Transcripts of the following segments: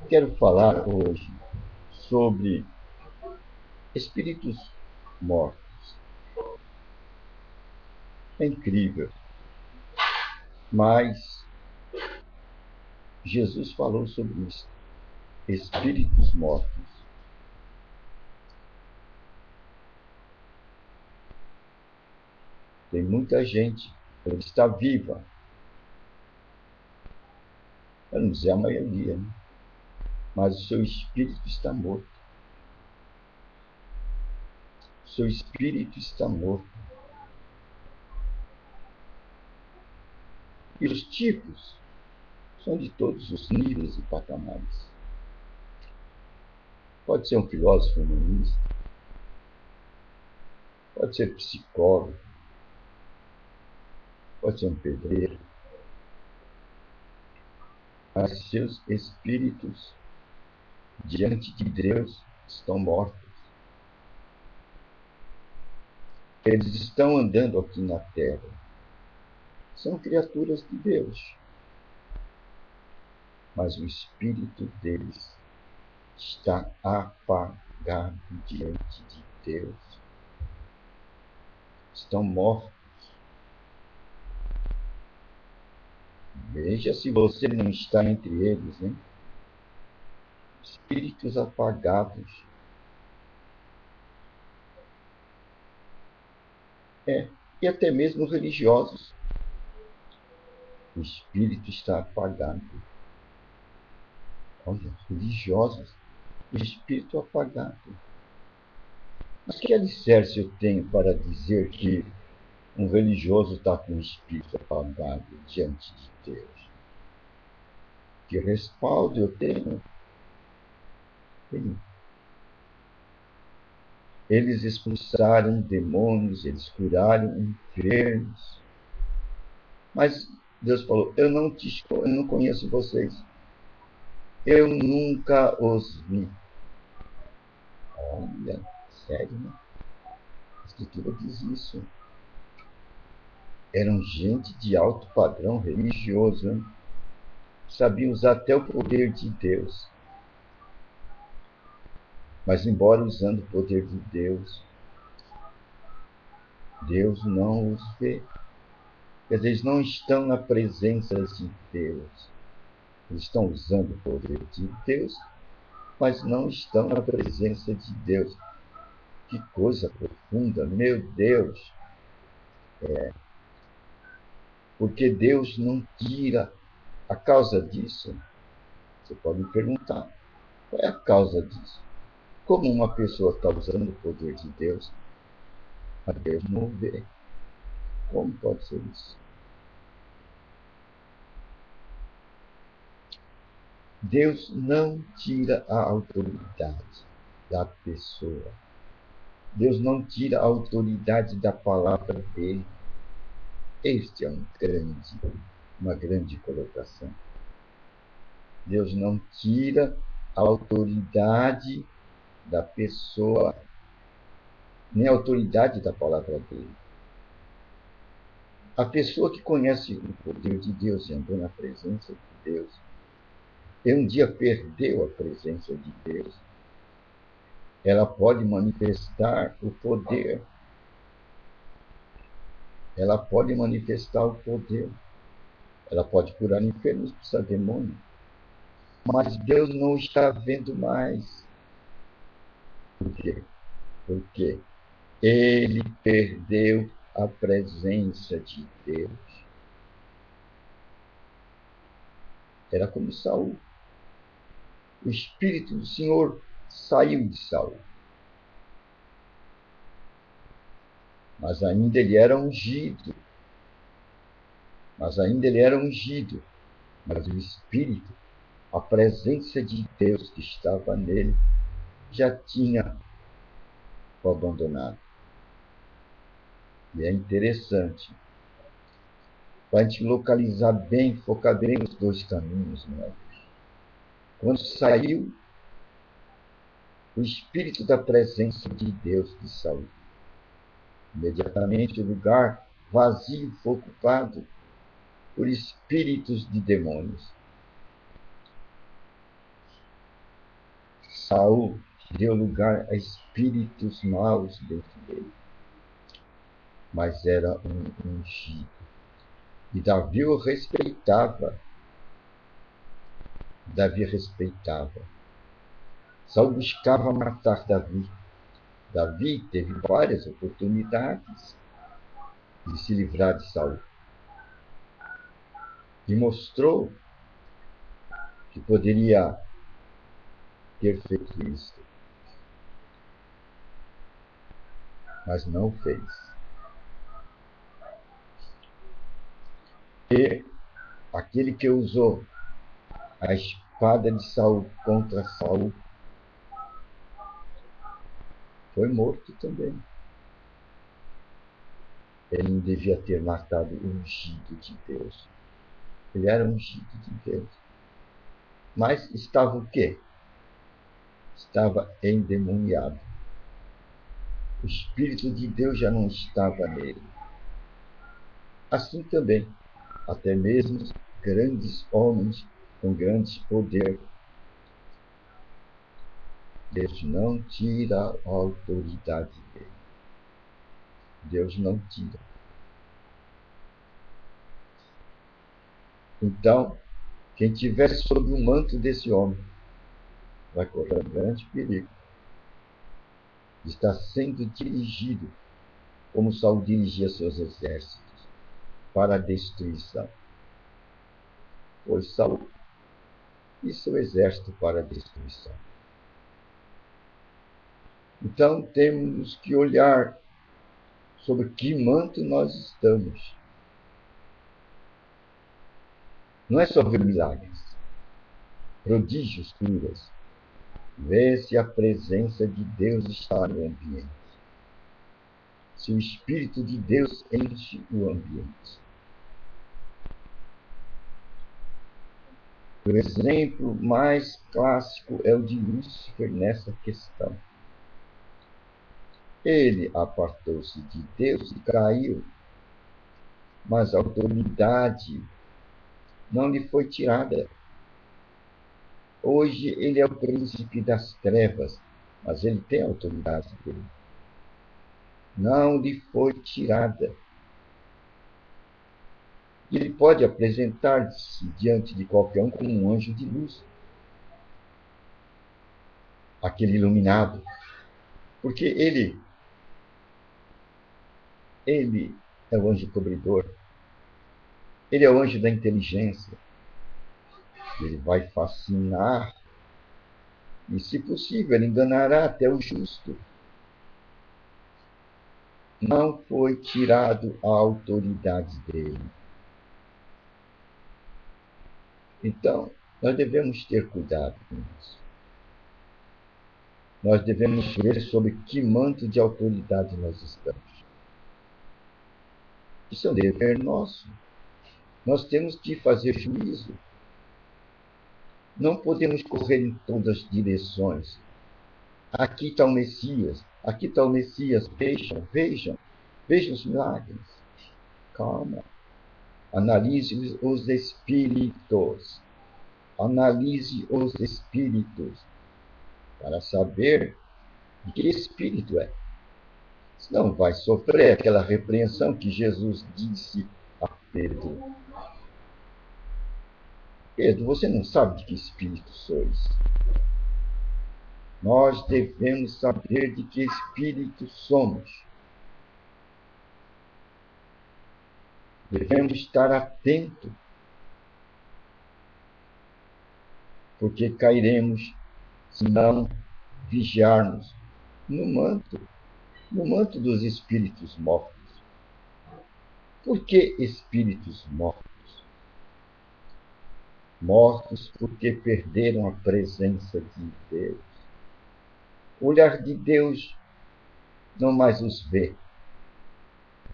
Quero falar hoje sobre espíritos mortos. É incrível, mas Jesus falou sobre isso. Espíritos mortos. Tem muita gente que está viva. Eu não dizer a maioria, né? Mas o seu espírito está morto. O seu espírito está morto. E os tipos são de todos os níveis e patamares. Pode ser um filósofo humanista, pode ser psicólogo, pode ser um pedreiro, mas seus espíritos diante de Deus estão mortos. Eles estão andando aqui na terra. São criaturas de Deus. Mas o espírito deles está apagado diante de Deus. Estão mortos. Veja se você não está entre eles, hein? Espíritos apagados. E até mesmo religiosos. O espírito está apagado. Olha, religiosos, o espírito apagado. Mas que alicerce eu tenho para dizer que um religioso está com o espírito apagado diante de Deus? Que respaldo eu tenho? Eles expulsaram demônios, eles curaram enfermos. Mas Deus falou, eu não conheço vocês. Eu nunca os vi. Olha, sério, né? A Escritura diz isso. Eram gente de alto padrão religioso, hein? Sabiam usar até o poder de Deus. Mas, embora usando o poder de Deus, Deus não os vê. Quer dizer, eles não estão na presença de Deus. Eles estão usando o poder de Deus, mas não estão na presença de Deus. Que coisa profunda, meu Deus! Porque Deus não tira a causa disso. Você pode me perguntar, qual é a causa disso? Como uma pessoa está usando o poder de Deus, mas Deus não o vê? Como pode ser isso? Deus não tira a autoridade da pessoa. Deus não tira a autoridade da palavra dele. Este é uma grande colocação. Deus não tira a autoridade da pessoa, nem a autoridade da palavra dele. A pessoa que conhece o poder de Deus e andou na presença de Deus, e um dia perdeu a presença de Deus, ela pode manifestar o poder. Ela pode manifestar o poder. Ela pode curar enfermos, expulsar demônios. Mas Deus não está vendo mais. Por quê? Porque ele perdeu a presença de Deus. Era como Saul. O Espírito do Senhor saiu de Saul. Mas ainda ele era ungido. Mas o Espírito, a presença de Deus que estava nele, já tinha o abandonado. E é interessante. Para a gente localizar bem, focar bem os dois caminhos, né? Quando saiu o Espírito da presença de Deus de Saul, imediatamente o lugar vazio foi ocupado por espíritos de demônios. Saul deu lugar a espíritos maus dentro dele. Mas era um ungido. E Davi o respeitava. Davi respeitava. Saul buscava matar Davi. Davi teve várias oportunidades de se livrar de Saul. E mostrou que poderia ter feito isso. Mas não fez. E aquele que usou a espada de Saul contra Saul foi morto também. Ele não devia ter matado o ungido de Deus. Ele era ungido de Deus. Mas estava o quê? Estava endemoniado. O Espírito de Deus já não estava nele. Assim também, até mesmo grandes homens com grande poder, Deus não tira a autoridade dele. Deus não tira. Então, quem estiver sob o manto desse homem vai correr um grande perigo. Está sendo dirigido como Saul dirigia seus exércitos para a destruição. Foi Saul e seu exército para a destruição. Então temos que olhar sobre que manto nós estamos. Não é sobre milagres, prodígios, curas. Vê se a presença de Deus está no ambiente. Se o Espírito de Deus enche o ambiente. O exemplo mais clássico é o de Lúcifer nessa questão. Ele apartou-se de Deus e caiu, mas a autoridade não lhe foi tirada. Hoje ele é o príncipe das trevas, mas ele tem a autoridade dele. Não lhe foi tirada. E ele pode apresentar-se diante de qualquer um como um anjo de luz. Aquele iluminado. Porque ele é o anjo cobridor. Ele é o anjo da inteligência. Ele vai fascinar e, se possível, ele enganará até o justo. Não foi tirado a autoridade dele. Então, nós devemos ter cuidado com isso. Nós devemos ver sobre que manto de autoridade nós estamos. Isso é um dever nosso. Nós temos que fazer juízo. Não podemos correr em todas as direções. Aqui está o Messias, aqui está o Messias. Vejam os milagres. Calma. Analise os espíritos. Analise os espíritos para saber de que espírito é. Senão vai sofrer aquela repreensão que Jesus disse a Pedro. Pedro, você não sabe de que espírito sois. Nós devemos saber de que espírito somos. Devemos estar atentos, porque cairemos se não vigiarmos no manto dos espíritos mortos. Por que espíritos mortos? Mortos porque perderam a presença de Deus. O olhar de Deus não mais os vê.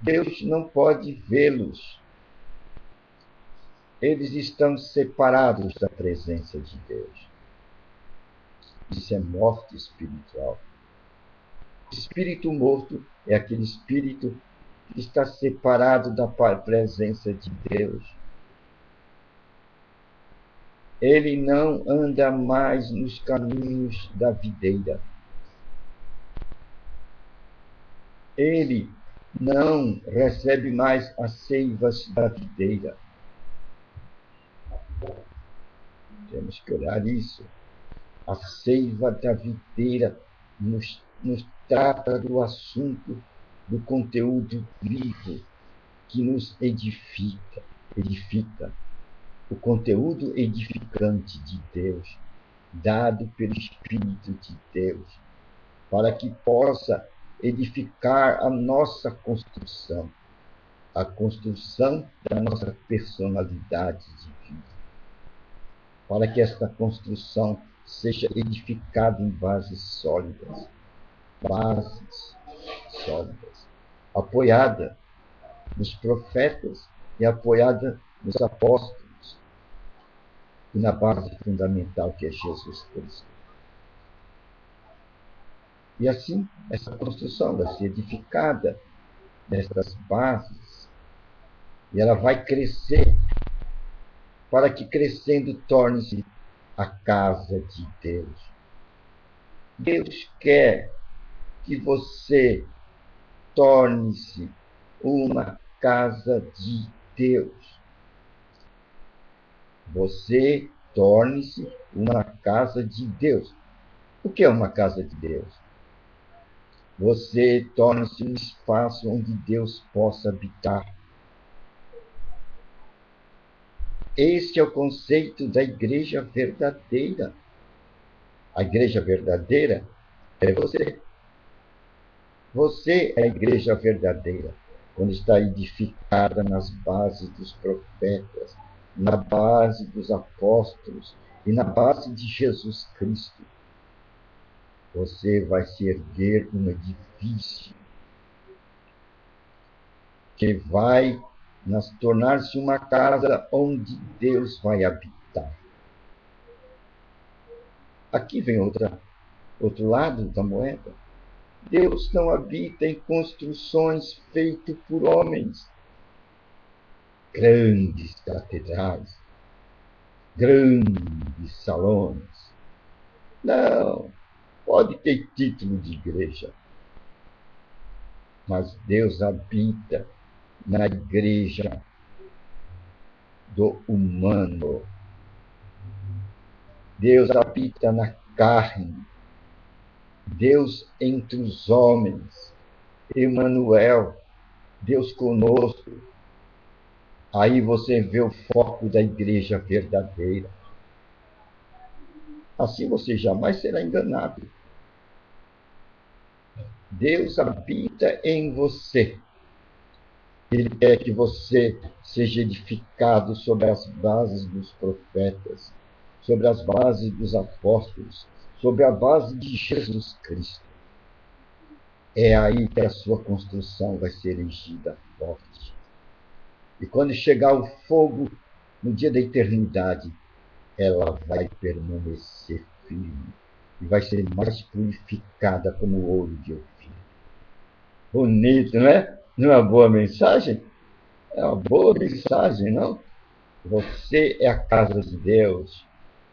Deus não pode vê-los. Eles estão separados da presença de Deus. Isso é morte espiritual. Espírito morto é aquele espírito que está separado da presença de Deus. Ele não anda mais nos caminhos da videira. Ele não recebe mais as seivas da videira. Temos que olhar isso. A seiva da videira nos trata do assunto, do conteúdo vivo que nos edifica. O conteúdo edificante de Deus, dado pelo Espírito de Deus, para que possa edificar a nossa construção, a construção da nossa personalidade de vida, para que esta construção seja edificada em bases sólidas, apoiada nos profetas e apoiada nos apóstolos, e na base fundamental que é Jesus Cristo. E assim, essa construção vai ser edificada nessas bases, e ela vai crescer, para que crescendo torne-se a casa de Deus. Deus quer que você torne-se uma casa de Deus. Você torne-se uma casa de Deus. O que é uma casa de Deus? Você torna-se um espaço onde Deus possa habitar. Este é o conceito da igreja verdadeira. A igreja verdadeira é você. Você é a igreja verdadeira, quando está edificada nas bases dos profetas, na base dos apóstolos e na base de Jesus Cristo. Você vai se erguer um edifício que vai tornar-se uma casa onde Deus vai habitar. Aqui vem outro lado da moeda. Deus não habita em construções feitas por homens. Grandes catedrais, grandes salões. Não, pode ter título de igreja, mas Deus habita na igreja do humano. Deus habita na carne. Deus entre os homens. Emmanuel, Deus conosco. Aí você vê o foco da igreja verdadeira. Assim você jamais será enganado. Deus habita em você. Ele quer que você seja edificado sobre as bases dos profetas, sobre as bases dos apóstolos, sobre a base de Jesus Cristo. É aí que a sua construção vai ser erigida forte. E quando chegar o fogo no dia da eternidade, ela vai permanecer firme e vai ser mais purificada como o ouro de Ofir. Bonito, não é? Não é uma boa mensagem? É uma boa mensagem, não? Você é a casa de Deus.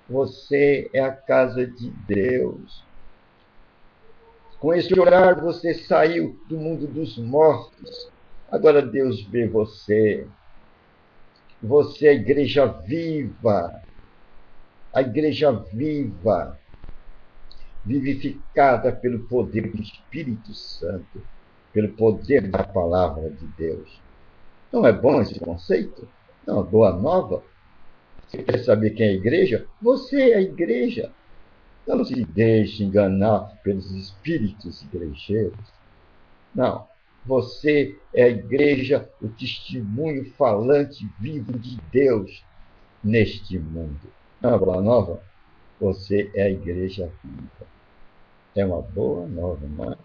Você é a casa de Deus. Com esse orar, você saiu do mundo dos mortos. Agora Deus vê você. Você é a igreja viva. A igreja viva, vivificada pelo poder do Espírito Santo, pelo poder da palavra de Deus. Não é bom esse conceito? Não é uma boa nova? Você quer saber quem é a igreja? Você é a igreja. Não se deixe enganar pelos espíritos igrejeiros. Não. Você é a igreja, o testemunho falante vivo de Deus neste mundo. Não é uma boa nova? Você é a igreja viva. É uma boa nova, não é?